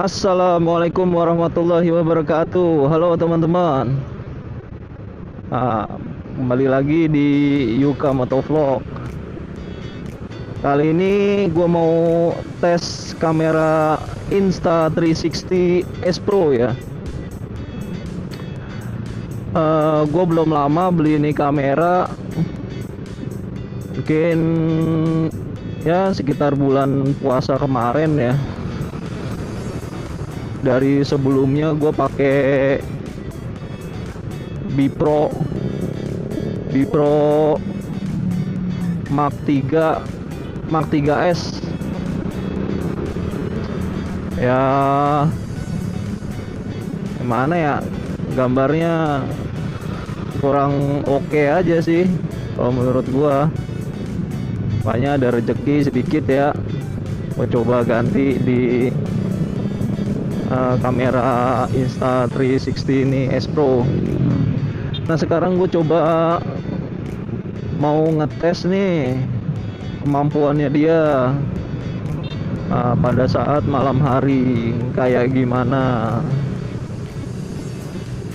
Assalamualaikum warahmatullahi wabarakatuh. Halo teman-teman. Nah, kembali lagi di Yuka Motovlog. Kali ini gue mau tes kamera Insta360 S Pro ya. Gue belum lama beli ini kamera. Mungkin ya sekitar bulan puasa kemarin ya. Dari sebelumnya gue pakai Bipro Mark 3S ya. Gimana ya, gambarnya kurang oke aja sih kalau menurut gua. Makanya ada rezeki sedikit ya, gua coba ganti di kamera Insta360 ini S Pro. Nah sekarang gue coba mau ngetes nih kemampuannya dia pada saat malam hari kayak gimana.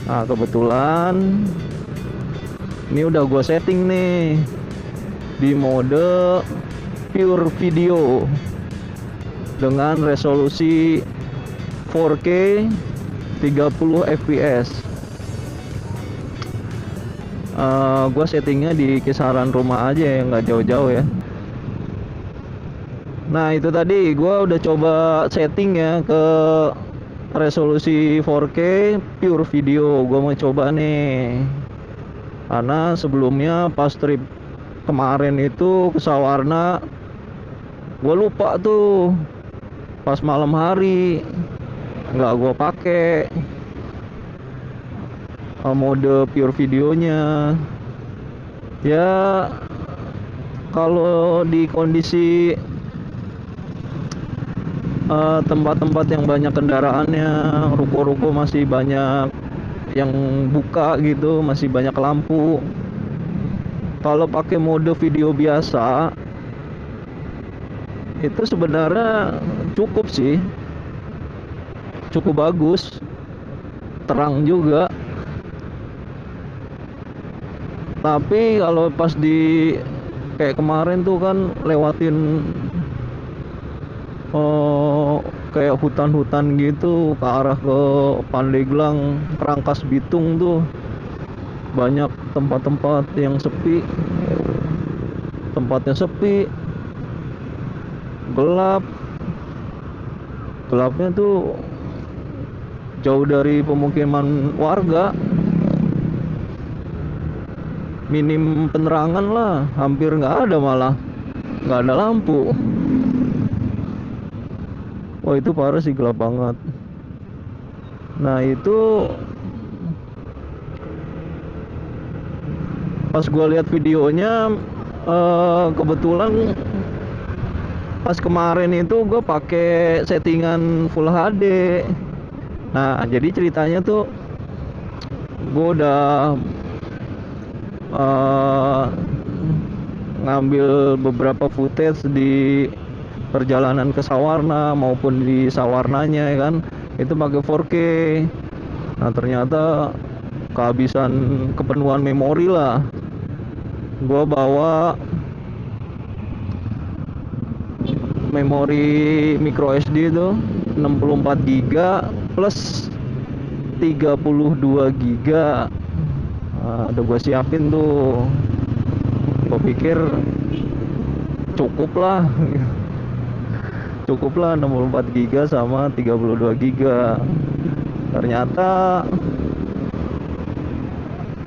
Nah kebetulan ini udah gue setting nih di mode pure video dengan resolusi 4K 30 fps. Gue settingnya di kisaran rumah aja ya, nggak jauh-jauh ya. Nah itu tadi gue udah coba setting ya ke resolusi 4K pure video. Gue mau coba nih karena sebelumnya pas trip kemarin itu ke Sawarna gue lupa tuh pas malam hari nggak gue pakai mode pure videonya ya. Kalau di kondisi tempat-tempat yang banyak kendaraannya, ruko-ruko masih banyak yang buka gitu, masih banyak lampu, kalau pakai mode video biasa itu sebenarnya cukup sih, cukup bagus, terang juga. Tapi kalau pas di kayak kemarin tuh kan lewatin kayak hutan-hutan gitu ke arah ke Pandeglang, Rangkas Bitung tuh banyak tempat-tempat yang sepi, tempatnya sepi, gelapnya tuh jauh dari pemukiman warga, minim penerangan lah, hampir nggak ada, malah nggak ada lampu. Wah itu parah sih, gelap banget. Nah itu pas gue lihat videonya, kebetulan pas kemarin itu gue pakai settingan Full HD. Nah jadi ceritanya tuh gue udah ngambil beberapa footage di perjalanan ke Sawarna maupun di Sawarnanya ya kan, itu pakai 4K. Nah ternyata kepenuhan memori lah. Gua bawa memori micro SD itu 64 GB plus 32 GB. Udah gua siapin tuh, gua pikir cukup lah 64 GB sama 32 GB. Ternyata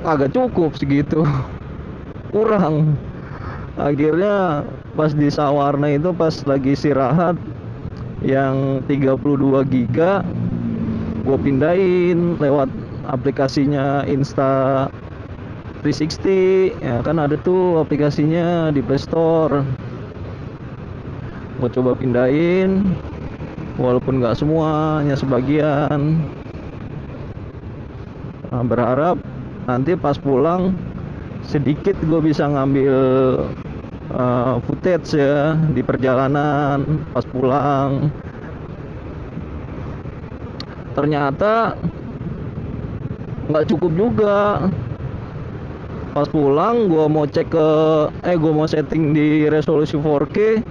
agak cukup segitu, kurang. Akhirnya pas di Sawarna itu pas lagi istirahat, yang 32 GB gue pindahin lewat aplikasinya Insta360 ya kan, ada tuh aplikasinya di Play Store. Gue coba pindahin, walaupun nggak semuanya, sebagian. Nah, berharap nanti pas pulang sedikit gue bisa ngambil footage ya di perjalanan pas pulang. Ternyata nggak cukup juga. Pas pulang gue mau cek gue mau setting di resolusi 4K.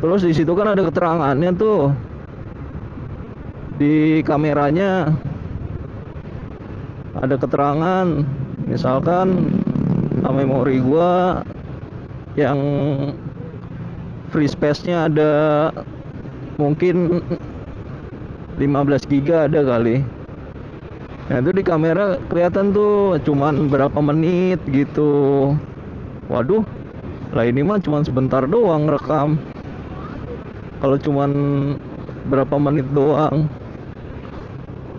Terus di situ kan ada keterangannya tuh di kameranya, ada keterangan misalkan memori gua yang free space-nya ada mungkin 15 GB ada kali. Nah itu di kamera kelihatan tuh cuman berapa menit gitu. Waduh, lah ini mah cuman sebentar doang rekam. Kalau cuman berapa menit doang.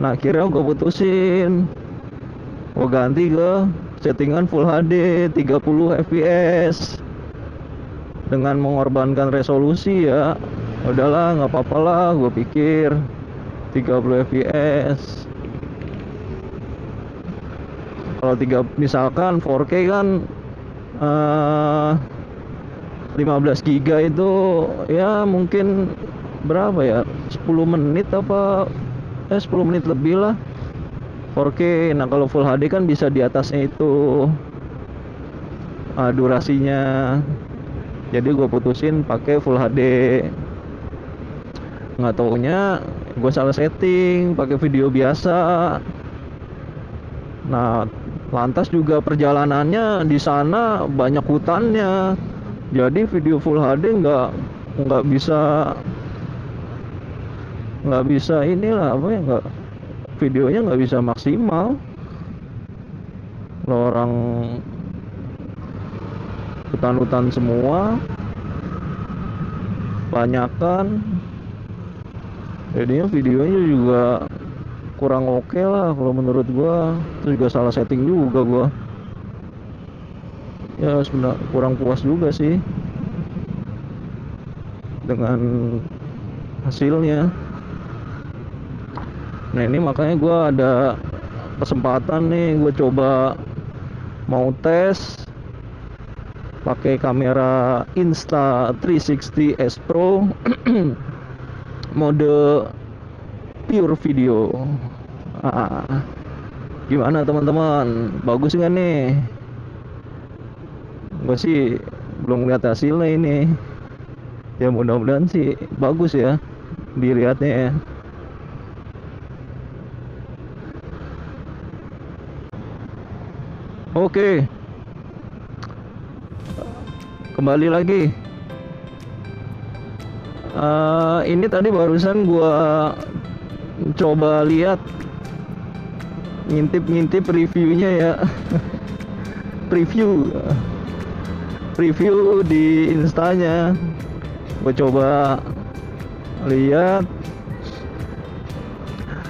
Nah akhirnya gue putusin, gue ganti ke settingan Full HD 30 fps dengan mengorbankan resolusi ya. Udahlah nggak apa-apa lah, gue pikir 30 fps. Kalau misalkan 4K kan 15 GB itu ya mungkin berapa ya, 10 menit apa 10 menit lebih lah 4K. Nah kalau Full HD kan bisa di atasnya itu durasinya. Jadi gue putusin pakai Full HD. Nggak taunya gue salah setting pakai video biasa. Nah lantas juga perjalanannya di sana banyak hutannya. Jadi video Full HD nggak bisa inilah apa ya, videonya nggak bisa maksimal. Lo orang hutan-hutan semua, banyakan, jadinya videonya juga kurang oke lah kalau menurut gua. Itu juga salah setting juga gua. Ya sebenarnya kurang puas juga sih dengan hasilnya. Nah ini makanya gue ada kesempatan nih, gue coba mau tes pakai kamera Insta360 S Pro mode pure video. Gimana teman-teman, bagus nggak nih? Gue sih belum lihat hasilnya ini. Ya mudah-mudahan sih bagus ya dilihatnya ya. Oke, kembali lagi. Ini tadi barusan gua coba lihat, ngintip reviewnya ya. Preview di instanya. Gue coba lihat,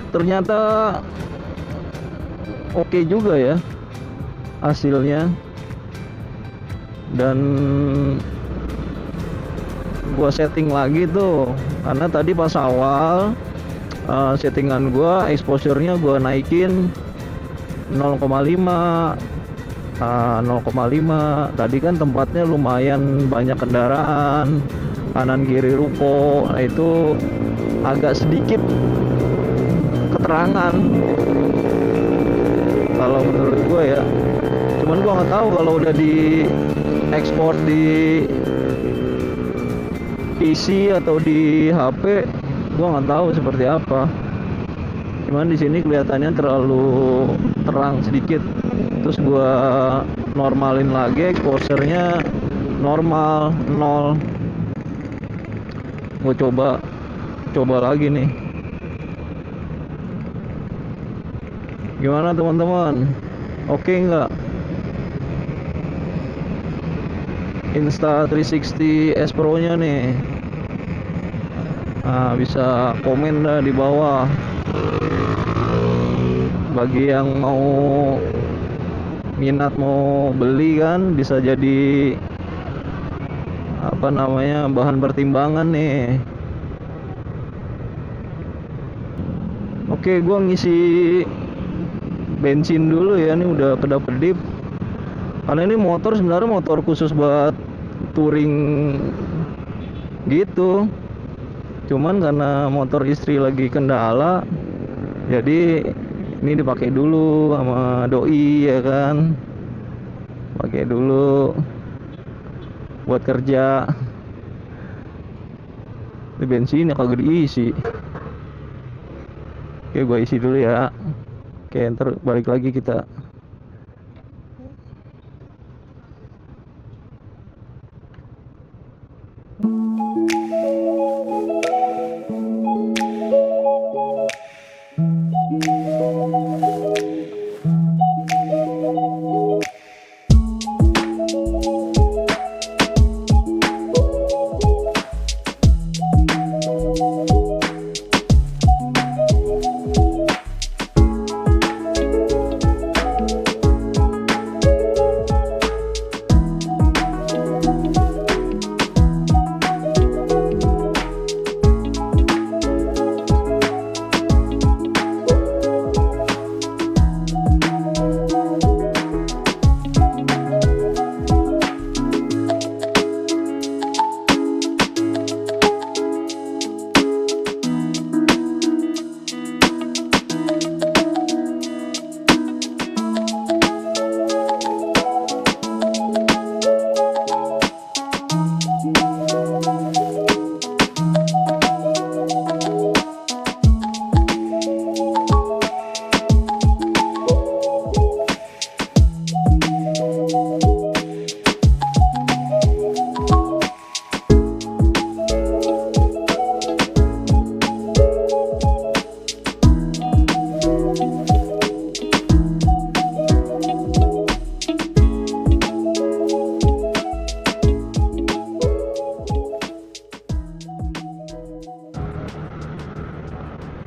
ternyata oke juga ya hasilnya. Dan gua setting lagi tuh, karena tadi pas awal settingan gua exposure-nya gua naikin 0,5. 0,5 tadi kan tempatnya lumayan banyak kendaraan kanan kiri ruko. Nah itu agak sedikit keterangan kalau menurut gue ya. Cuman gue nggak tahu kalau udah di ekspor di PC atau di HP, gue nggak tahu seperti apa. Cuman di sini kelihatannya terlalu terang sedikit. Terus gue normalin lagi, exposure-nya normal 0. Gue coba lagi nih. Gimana teman-teman? Oke nggak? Insta360 S Pro nya nih. Nah, bisa komen dah di bawah. Bagi yang minat mau beli kan bisa jadi bahan pertimbangan nih. Oke, gua ngisi bensin dulu ya, ini udah kedap-kedip. Karena ini motor sebenarnya motor khusus buat touring gitu. Cuman karena motor istri lagi kendala, jadi ini dipakai dulu sama doi ya kan. Pakai dulu buat kerja. Ini bensin ya kagak diisi. Oke, gua isi dulu ya. Oke, ntar balik lagi kita.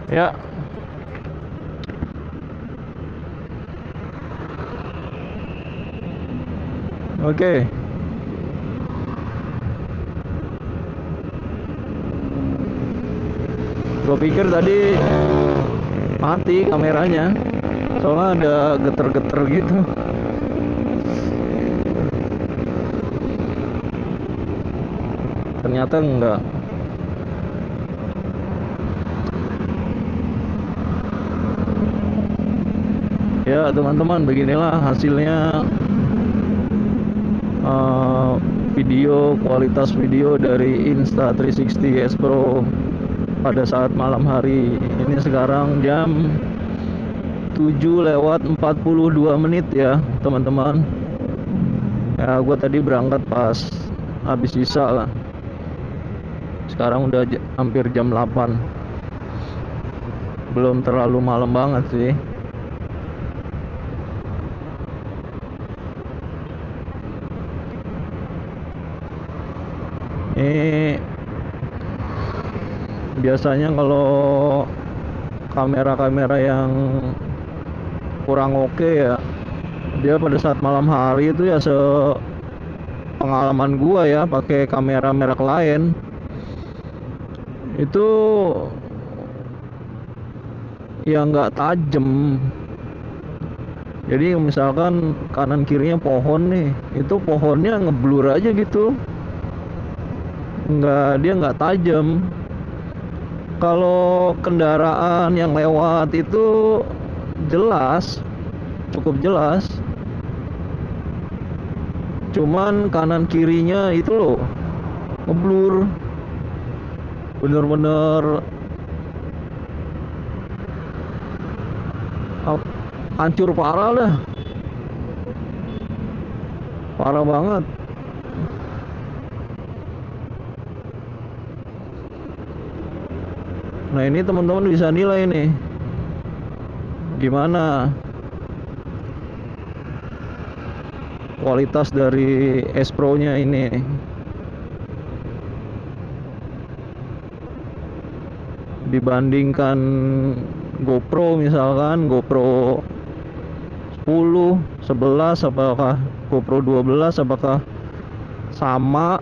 Ya. Oke. Gue pikir tadi mati kameranya, soalnya ada geter-geter gitu. Ternyata enggak. Ya teman-teman, beginilah hasilnya kualitas video dari Insta360 S Pro pada saat malam hari. Ini sekarang jam 7:42 ya teman-teman. Ya gue tadi berangkat pas habis sisa lah. Sekarang udah hampir jam 8. Belum terlalu malam banget sih. Ini biasanya kalau kamera-kamera yang kurang oke ya, dia pada saat malam hari itu ya pengalaman gua ya pakai kamera merek lain itu ya nggak tajem. Jadi misalkan kanan kirinya pohon nih, itu pohonnya ngeblur aja gitu, dia nggak tajam. Kalau kendaraan yang lewat itu jelas, cukup jelas. Cuman kanan kirinya itu loh ngeblur, bener-bener hancur parah lah, parah banget. Nah ini teman-teman bisa nilai nih gimana kualitas dari S Pro nya ini dibandingkan GoPro. Misalkan GoPro 10, 11, apakah GoPro 12 apakah sama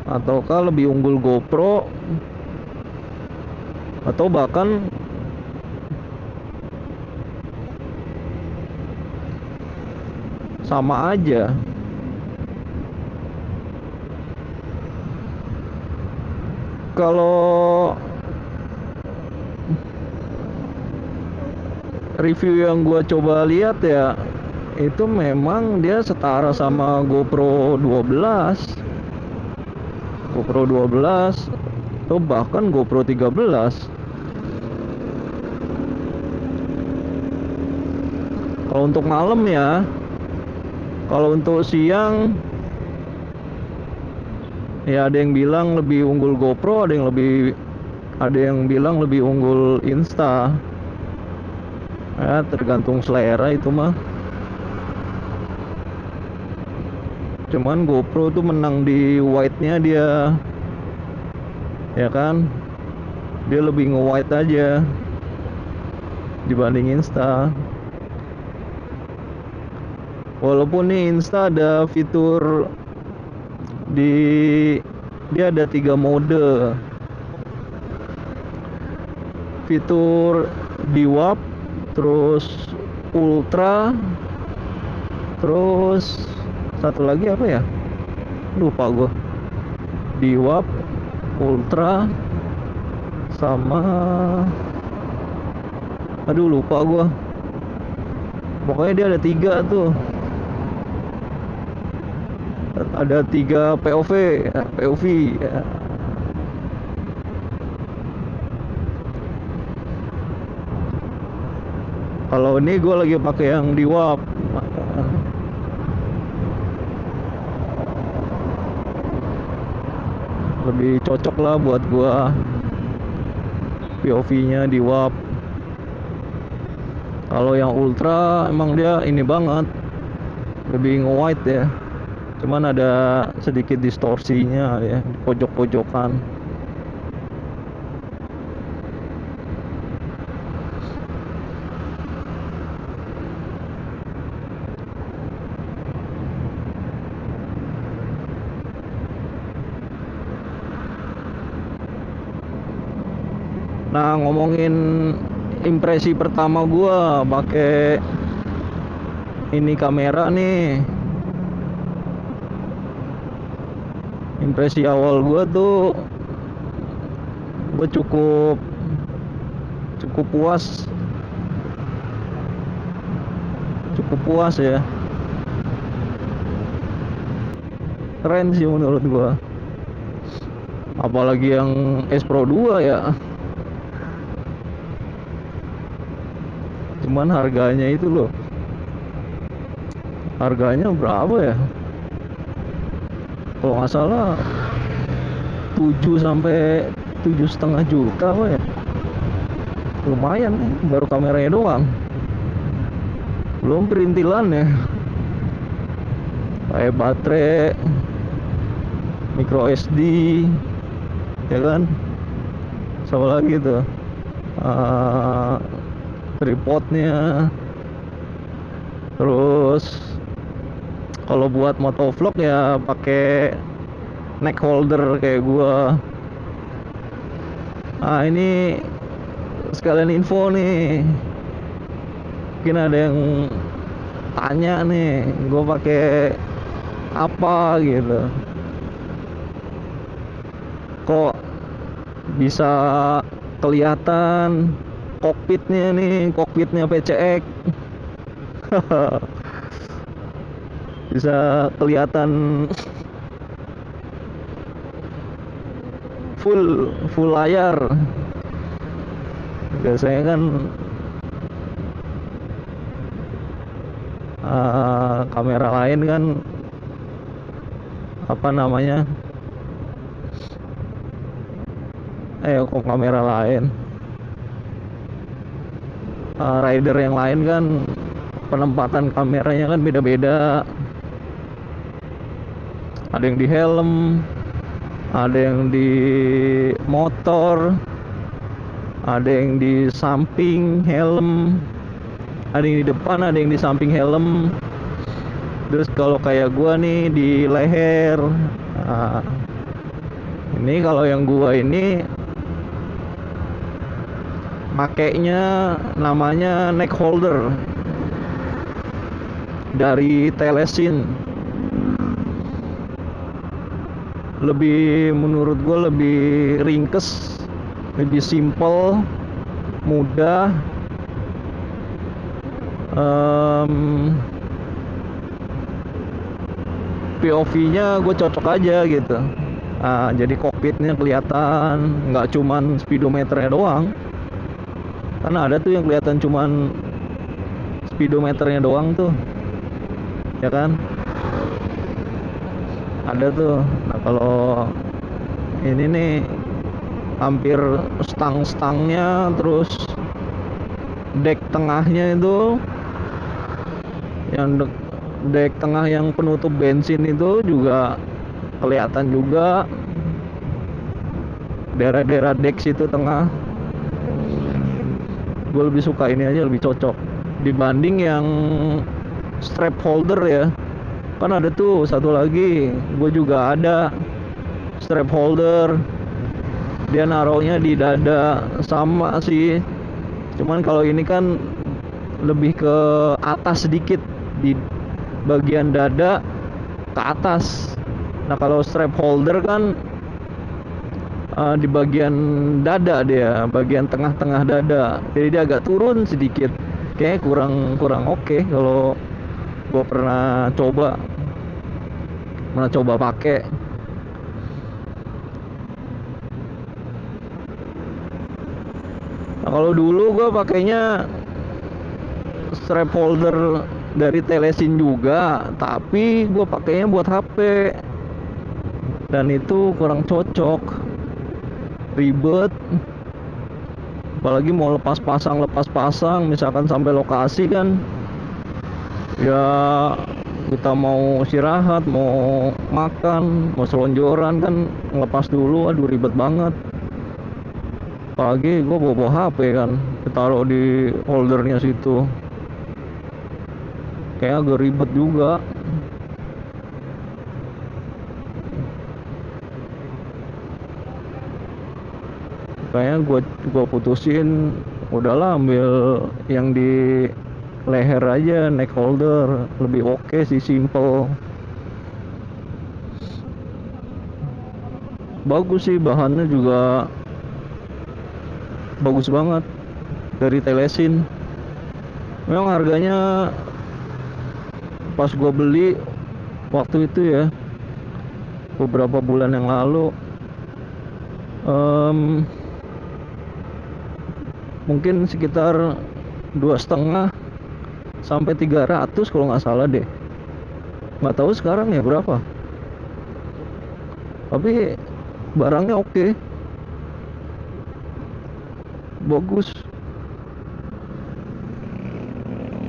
ataukah lebih unggul GoPro, atau bahkan sama aja. kalau review yang gua coba lihat ya, itu memang dia setara sama GoPro 12 atau bahkan GoPro 13. Kalau untuk malam ya, kalau untuk siang ya ada yang bilang lebih unggul GoPro, ada yang bilang lebih unggul Insta. Ya, tergantung selera itu mah. Cuman GoPro tuh menang di wide-nya dia. Ya kan? Dia lebih nge-wide aja dibanding Insta. Walaupun nih Insta ada fitur dia ada 3 mode. Fitur DWAP, terus ultra, terus satu lagi apa ya, lupa gue. DWAP, ultra, sama aduh lupa gue. Pokoknya dia ada 3 tuh, ada 3 POV ya. Kalau ini gue lagi pakai yang DWAP. Lebih cocok lah buat gue. POV-nya DWAP. Kalau yang ultra emang dia ini banget, lebih nge-wide ya. Cuman ada sedikit distorsinya ya di pojok-pojokan. Nah, ngomongin impresi pertama gua pakai ini kamera nih. Impresi awal gua tuh gua cukup puas. Cukup puas ya. Keren sih menurut gua. Apalagi yang S Pro 2 ya. Cuman harganya itu loh, harganya berapa ya, kalau nggak salah 7 sampai 7,5 juta apa ya. Lumayan nih, baru kameranya doang, belum perintilannya kayak baterai, micro SD ya kan, sama lagi tuh tripodnya. Terus kalau buat motovlog ya pakai neck holder kayak gua. Ah, ini sekalian info nih, mungkin ada yang tanya nih gua pakai apa gitu, kok bisa kelihatan kokpitnya PCX. Bisa kelihatan full layar. Biasanya kan kamera lain kan apa namanya, kok kamera lain, rider yang lain kan penempatan kameranya kan beda-beda. Ada yang di helm, ada yang di motor, ada yang di samping helm, ada yang di depan, ada yang di samping helm. Terus kalau kayak gua nih di leher. Nah, ini kalau yang gua ini makainya namanya neck holder dari Telesin. lebih, menurut gue lebih ringkes, lebih simple, mudah. POV-nya gue cocok aja gitu. Jadi kokpitnya kelihatan, nggak cuman speedometernya doang. Karena ada tuh yang kelihatan cuman speedometernya doang tuh, ya kan? Ada tuh. Nah kalau ini nih hampir stang-stangnya, terus dek tengahnya itu, yang dek tengah yang penutup bensin itu juga kelihatan juga, daerah-daerah dek situ tengah. Gue lebih suka ini aja, lebih cocok dibanding yang strap holder ya. Kan ada tuh satu lagi, gue juga ada strap holder, dia naruhnya di dada, sama sih, cuman kalau ini kan lebih ke atas sedikit, di bagian dada ke atas. Nah kalau strap holder kan di bagian dada, dia bagian tengah-tengah dada, jadi dia agak turun sedikit, kayak kurang oke. Kalau gue pernah coba pakai. Nah kalau dulu gue pakainya strap holder dari Telesin juga, tapi gue pakainya buat HP, dan itu kurang cocok, ribet. Apalagi mau lepas pasang, misalkan sampai lokasi kan, ya kita mau istirahat, mau makan, mau selonjoran kan, ngelepas dulu, aduh ribet banget. Apalagi gue bawa HP kan, ditaruh di holdernya situ, kayak agak ribet juga. Kayaknya gue putusin, udahlah ambil yang di leher aja, neck holder, lebih oke sih, simple. Bagus sih, bahannya juga bagus banget, dari Telesin. Memang harganya pas gue beli waktu itu ya, beberapa bulan yang lalu, mungkin sekitar 2,5 sampai 300 kalau nggak salah deh. Nggak tahu sekarang ya berapa, tapi barangnya oke, bagus.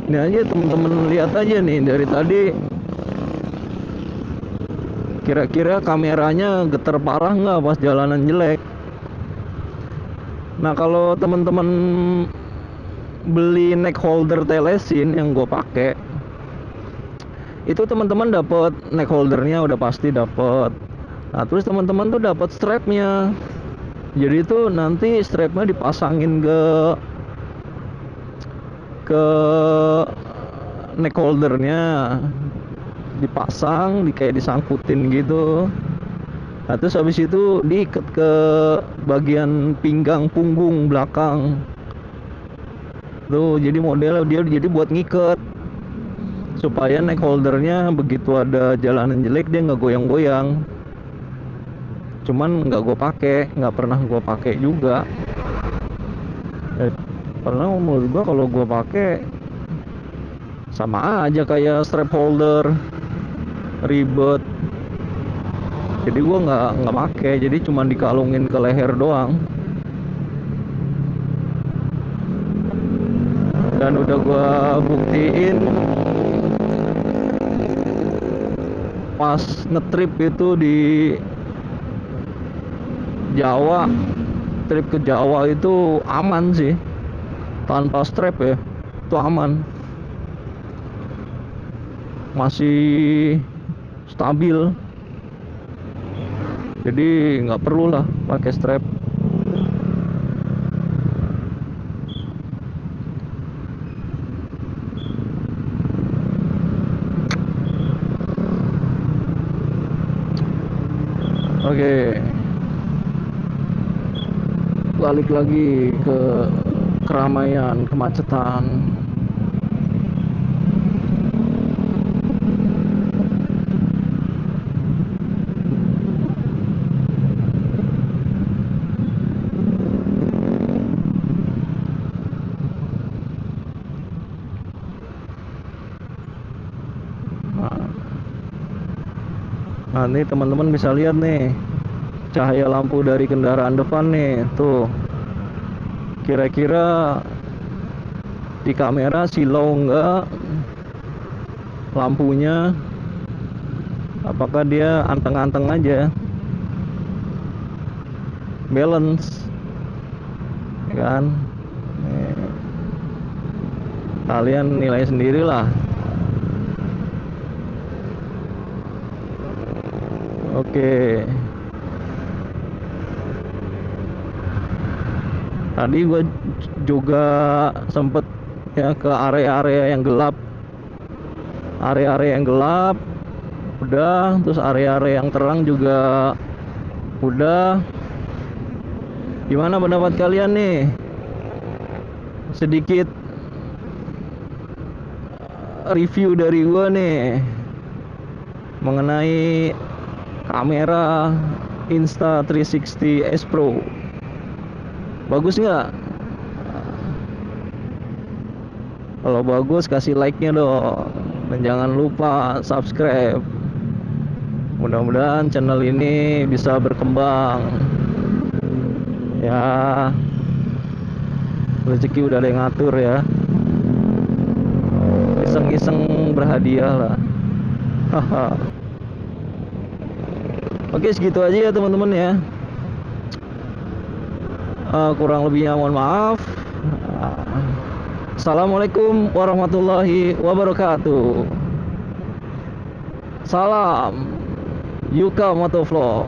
Ini aja temen-temen, lihat aja nih dari tadi, kira-kira kameranya getar parah nggak pas jalanan jelek. Nah kalau teman-teman beli neck holder Telesin yang gue pakai, itu teman-teman dapat neck holdernya, udah pasti dapat. Nah terus teman-teman tuh dapat strapnya. Jadi itu nanti strapnya dipasangin ke neck holdernya, dipasang, kayak disangkutin gitu. Nah terus habis itu diikat ke bagian pinggang punggung belakang tuh, jadi modelnya dia jadi buat ngikat, supaya neck holdernya begitu ada jalanan jelek dia nggak goyang-goyang. Cuman nggak pernah gue pakai juga. Karena menurut gue kalau gue pakai sama aja kayak strap holder, ribet. Jadi gue nggak pakai, jadi cuma dikalungin ke leher doang. Dan udah gue buktiin pas ngetrip itu di Jawa, trip ke Jawa itu aman sih, tanpa strap ya, itu aman, masih stabil. Jadi nggak perlu lah pakai strap. Oke, balik lagi ke keramaian, kemacetan. Nah, ini teman-teman bisa lihat nih cahaya lampu dari kendaraan depan nih, tuh. Kira-kira di kamera silau enggak lampunya? Apakah dia anteng-anteng aja? Balance, ya kan? Nih, kalian nilai sendirilah. Oke. Tadi gue juga sempet ya ke area-area yang gelap. Area-area yang gelap udah, terus area-area yang terang juga udah. Gimana pendapat kalian nih? Sedikit review dari gue nih mengenai kamera Insta360 S Pro. Bagus nggak? Kalau bagus kasih like-nya dong, dan jangan lupa subscribe. Mudah-mudahan channel ini bisa berkembang. Ya, rezeki udah ada yang ngatur ya. Iseng-iseng berhadiah lah. Haha. Oke, segitu aja ya teman-teman ya. Kurang lebihnya mohon maaf. Assalamualaikum warahmatullahi wabarakatuh. Salam Yuka Motovlog.